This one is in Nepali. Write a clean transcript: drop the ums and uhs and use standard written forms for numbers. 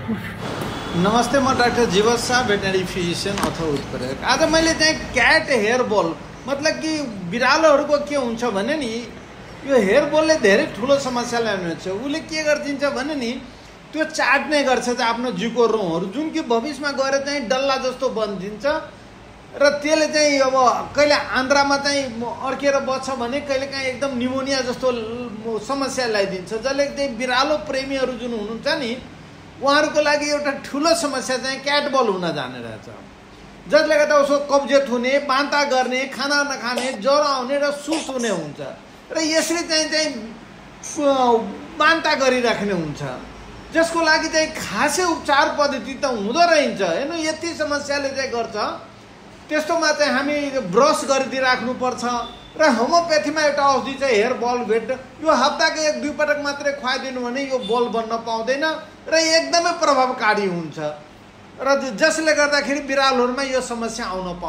नमस्ते, म डाक्टर जीवस शाह, भेटनरी फिजिशियन अथवा उत्प्रेरक। आज मैले चाहिँ क्याट हेयर बल मतलब कि बिरालोहरूको के हुन्छ भने नि, यो हेयर बलले धेरै ठुलो समस्या ल्याउनुहुन्छ। उसले के गरिदिन्छ भने नि, त्यो चाट्ने गर्छ चाहिँ आफ्नो जिउको रौँहरू, जुन कि भविष्यमा गएर चाहिँ डल्ला जस्तो बनिदिन्छ र त्यसले चाहिँ अब कहिले आन्द्रामा चाहिँ अड्केर बस्छ भने कहिलेकाहीँ एकदम निमोनिया जस्तो समस्या ल्याइदिन्छ, जसले चाहिँ बिरालो प्रेमीहरू जुन हुनुहुन्छ नि, उहाँहरूको लागि एउटा ठुलो समस्या चाहिँ क्याट बल हुन जाने रहेछ, जसले गर्दा उसको कब्जियत हुने, बान्ता गर्ने, खाना नखाने, ज्वरो आउने र सुस हुने हुन्छ र यसले चाहिँ बान्ता गरिराख्ने हुन्छ, जसको लागि चाहिँ खासै उपचार पद्धति त हुँदो रहन्छ हेर्नु। यति समस्याले चाहिँ गर्छ, त्यस्तोमा चाहिँ हामी ब्रस गरिदिइराख्नुपर्छ र होमियोप्याथीमा एउटा औषधि चाहिँ हेयर बल भेट, यो हप्ताको 1-2 पटक मात्रै खुवाइदिनु भने यो बल बन्न पाउँदैन र एकदमै प्रभावकारी हुन्छ र जसले गर्दाखेरि बिरालोहरूमा यो समस्या आउन पाउँदैन।